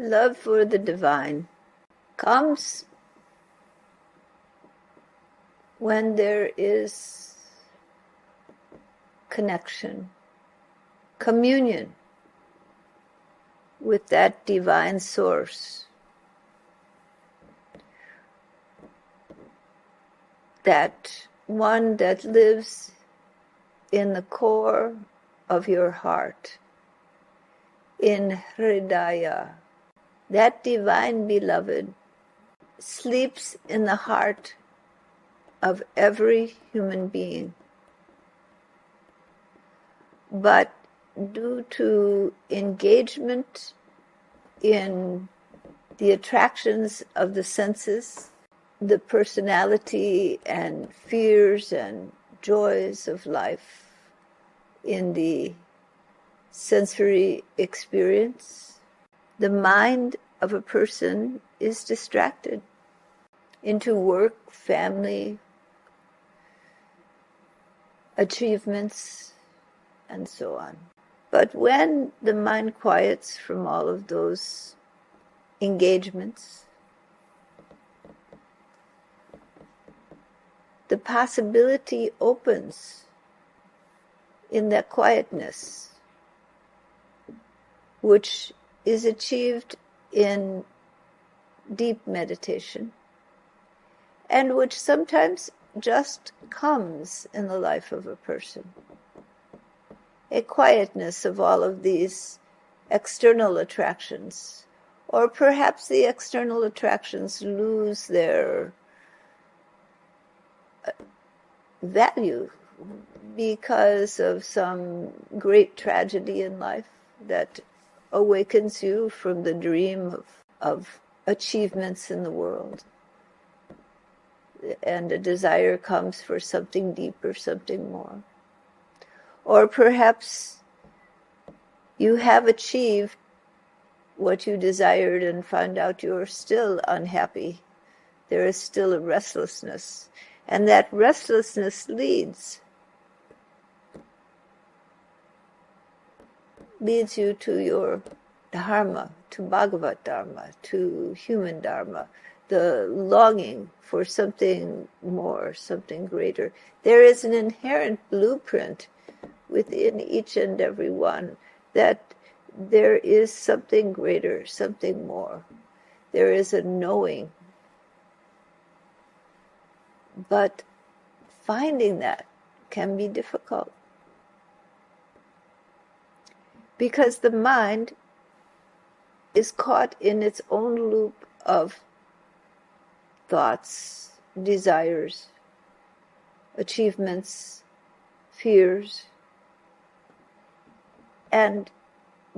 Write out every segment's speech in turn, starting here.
Love for the divine comes when there is connection, communion with that divine source, that one that lives in the core of your heart, in Hridaya. That divine beloved sleeps in the heart of every human being. But due to engagement in the attractions of the senses, the personality and fears and joys of life in the sensory experience, the mind of a person is distracted into work, family, achievements, and so on. But when the mind quiets from all of those engagements, the possibility opens in that quietness, which is achieved in deep meditation, and which sometimes just comes in the life of a person. A quietness of all of these external attractions, or perhaps the external attractions lose their value because of some great tragedy in life that awakens you from the dream of achievements in the world. And a desire comes for something deeper, something more. Or perhaps you have achieved what you desired and found out you're still unhappy. There is still a restlessness. And that restlessness leads you to your dharma, to Bhagavad Dharma, to human dharma, the longing for something more, something greater. There is an inherent blueprint within each and every one that there is something greater, something more. There is a knowing. But finding that can be difficult, because the mind is caught in its own loop of thoughts, desires, achievements, fears, and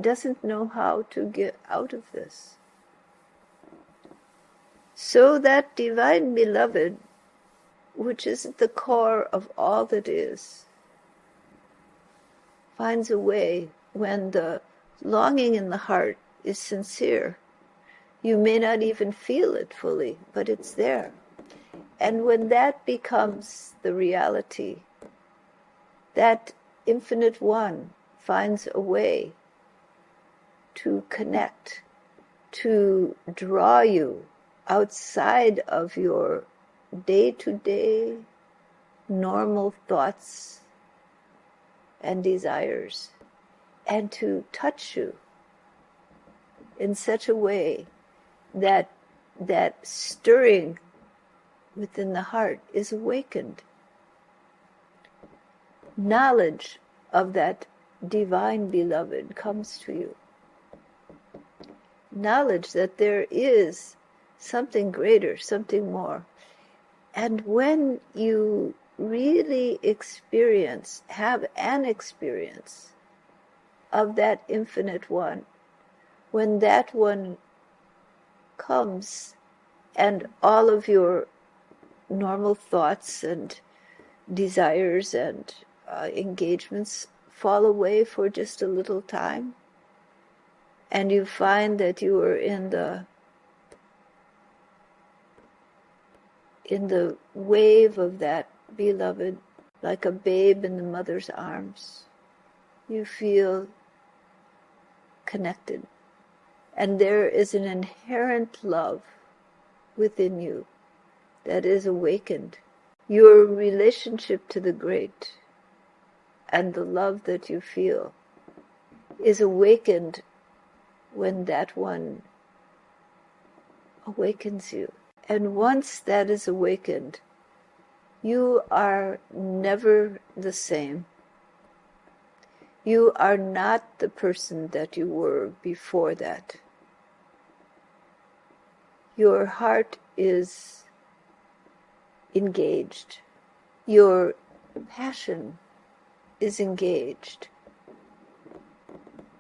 doesn't know how to get out of this. So that divine beloved, which is at the core of all that is, finds a way when the longing in the heart is sincere. You may not even feel it fully, but it's there. And when that becomes the reality, that infinite one finds a way to connect, to draw you outside of your day-to-day normal thoughts and desires, and to touch you in such a way that that stirring within the heart is awakened. Knowledge of that divine beloved comes to you. Knowledge that there is something greater, something more. And when you really have an experience of that infinite one, when that one comes and all of your normal thoughts and desires and engagements fall away for just a little time, and you find that you are in the wave of that beloved, like a babe in the mother's arms. You feel connected And there is an inherent love within you that is awakened. Your relationship to the great and the love that you feel is awakened when that one awakens you. And once that is awakened, you are never the same. You are not the person that you were before that. Your heart is engaged. Your passion is engaged.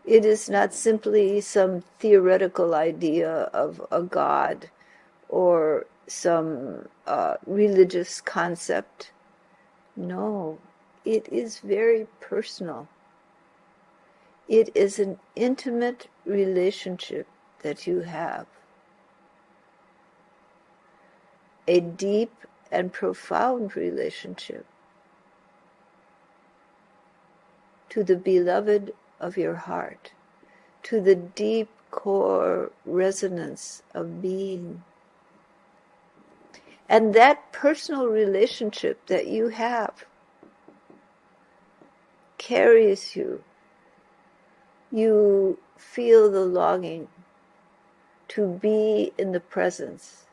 It is not simply some theoretical idea of a God or some religious concept. No, it is very personal. It is an intimate relationship that you have. A deep and profound relationship to the beloved of your heart, to the deep core resonance of being. And that personal relationship that you have carries you. You feel the longing to be in the presence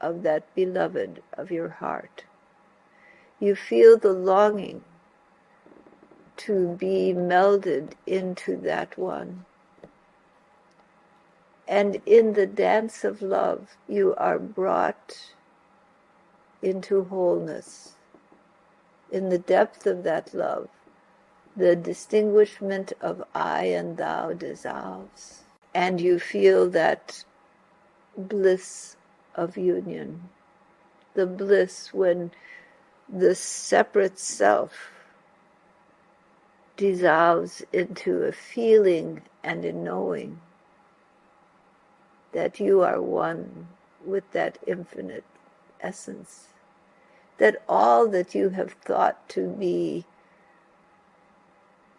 of that beloved of your heart. You feel the longing to be melded into that one. And in the dance of love, you are brought into wholeness. In the depth of that love, the distinguishment of I and thou dissolves, and you feel that bliss of union, the bliss when the separate self dissolves into a feeling and a knowing that you are one with that infinite essence, that all that you have thought to be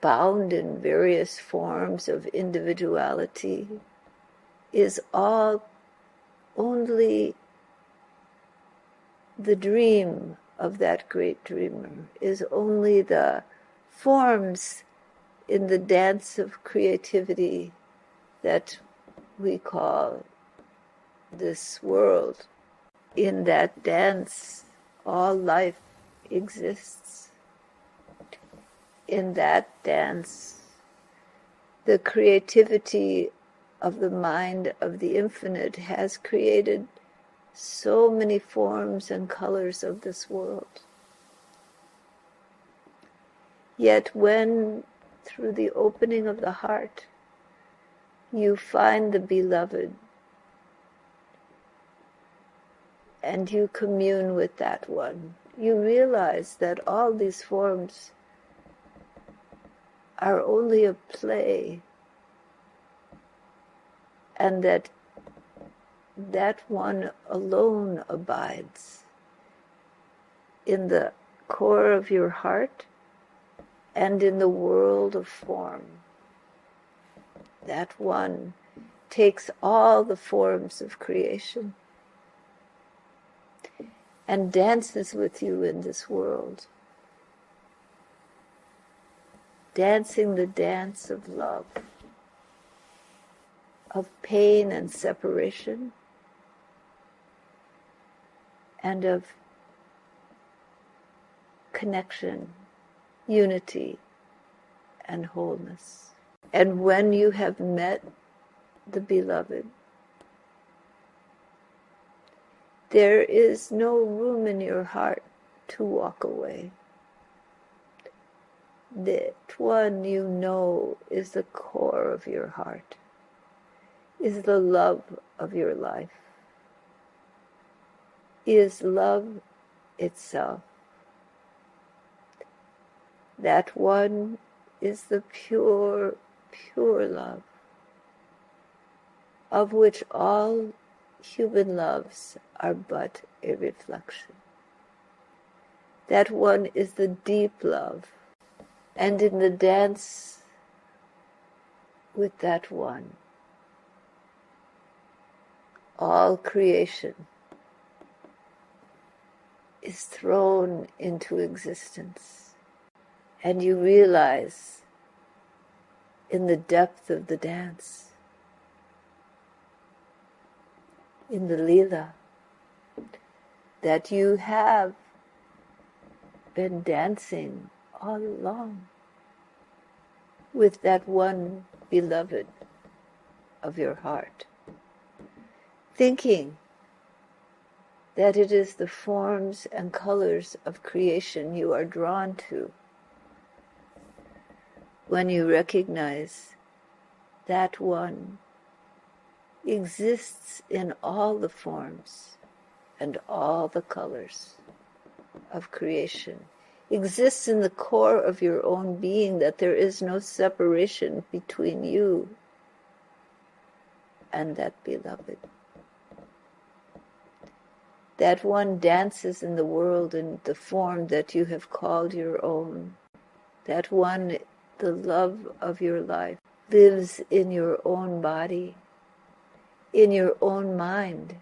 bound in various forms of individuality is all only the dream of that great dreamer, is only the forms in the dance of creativity that we call this world. In that dance, all life exists. In that dance, the creativity of the mind of the infinite has created so many forms and colors of this world. Yet when, through the opening of the heart, you find the beloved and you commune with that one, you realize that all these forms are only a play, and that one alone abides in the core of your heart and in the world of form. That one takes all the forms of creation and dances with you in this world, dancing the dance of love, of pain and separation, and of connection, unity, and wholeness. And when you have met the beloved, there is no room in your heart to walk away. That one you know is the core of your heart, is the love of your life, is love itself. That one is the pure, pure love, of which all human loves are but a reflection. That one is the deep love, and in the dance with that one, all creation is thrown into existence, and you realize in the depth of the dance, in the lila, that you have been dancing all along with that one beloved of your heart, thinking that it is the forms and colors of creation you are drawn to. When you recognize that one exists in all the forms and all the colors of creation, exists in the core of your own being, that there is no separation between you and that beloved. That one dances in the world in the form that you have called your own. That one, the love of your life, lives in your own body, in your own mind.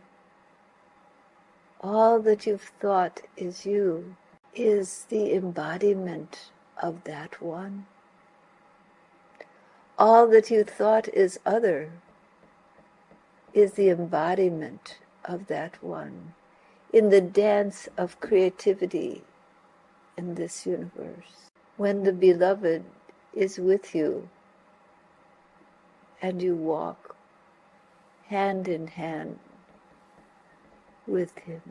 All that you've thought is you is the embodiment of that one. All that you thought is other is the embodiment of that one in the dance of creativity in this universe. When the beloved is with you and you walk hand in hand with him,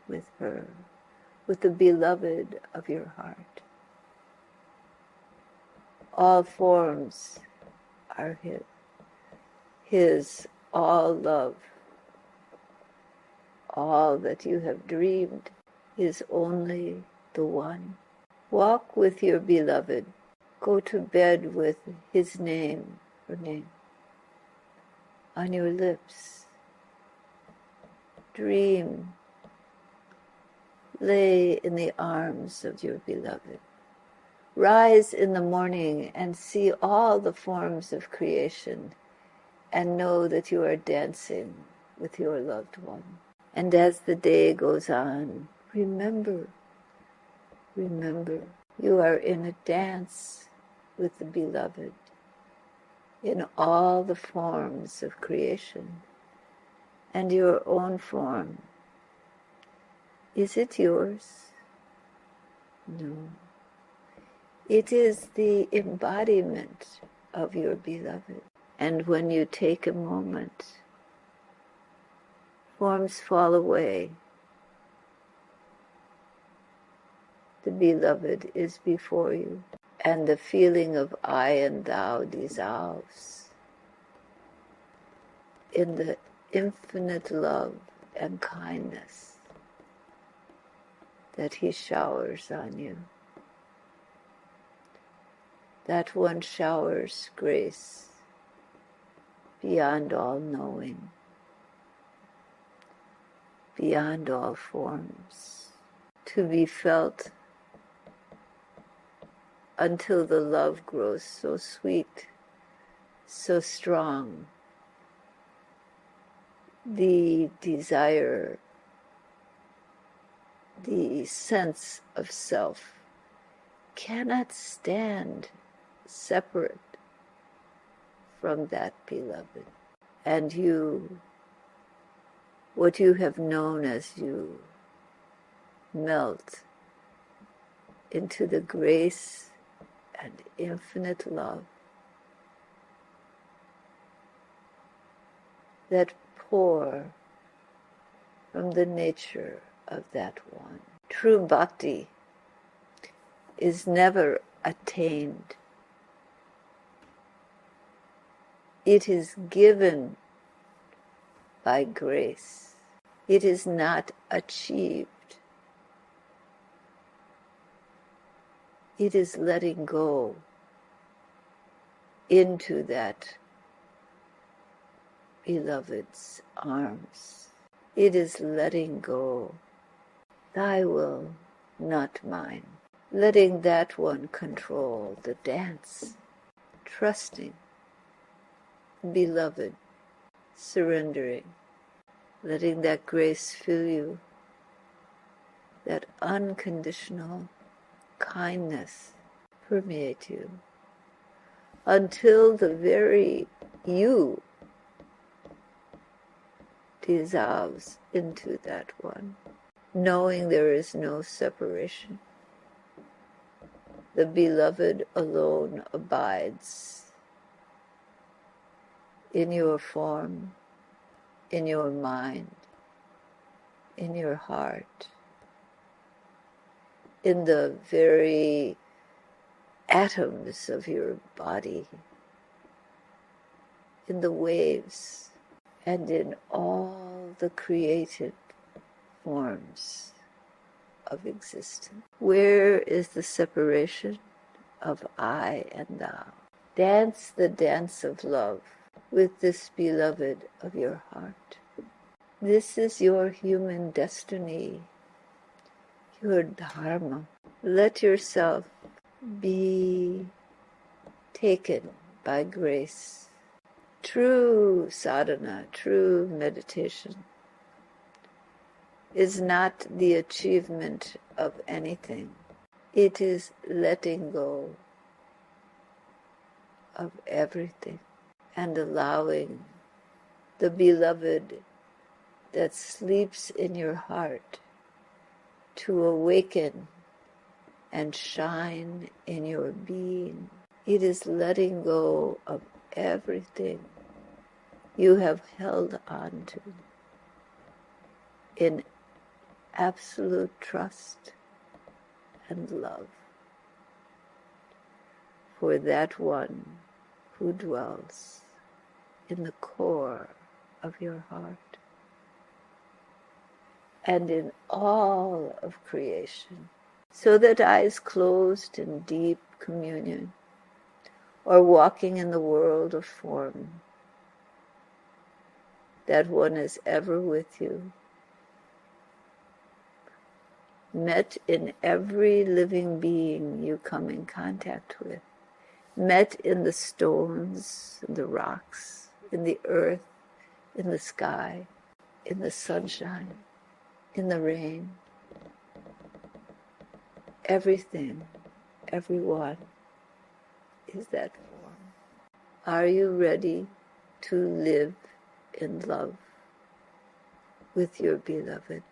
with her, with the beloved of your heart, all forms are his all love. All that you have dreamed is only the one. Walk with your beloved. Go to bed with his name, her name, on your lips. Dream. Lay in the arms of your beloved. Rise in the morning and see all the forms of creation and know that you are dancing with your loved one. And as the day goes on, remember, you are in a dance with the beloved in all the forms of creation. And your own form, is it yours? No. It is the embodiment of your beloved. And when you take a moment, forms fall away. The beloved is before you, and the feeling of I and thou dissolves in the infinite love and kindness that he showers on you. That one showers grace beyond all knowing, beyond all forms, to be felt until the love grows so sweet, so strong. The desire, the sense of self cannot stand separate from that beloved. And you, what you have known as you melt into the grace and infinite love that pour from the nature of that one. True bhakti is never attained. It is given by grace. It is not achieved. It is letting go into that beloved's arms. It is letting go. Thy will, not mine. Letting that one control the dance. Trusting, beloved, surrendering. letting that grace fill you, that unconditional kindness permeate you, until the very you dissolves into that one, knowing there is no separation. The beloved alone abides in your form, in your mind, in your heart, in the very atoms of your body, in the waves, and in all the created forms of existence. Where is the separation of I and thou? Dance the dance of love with this beloved of your heart. This is your human destiny, your dharma. Let yourself be taken by grace. True sadhana, true meditation is not the achievement of anything. It is letting go of everything and allowing the beloved that sleeps in your heart to awaken and shine in your being. It is letting go of everything you have held on to in absolute trust and love for that one who dwells in the core of your heart and in all of creation, so that eyes closed in deep communion or walking in the world of form, that one is ever with you, met in every living being you come in contact with, met in the stones, in the rocks, in the earth, in the sky, in the sunshine, in the rain. Everything, everyone is that form. Are you ready to live in love with your beloved?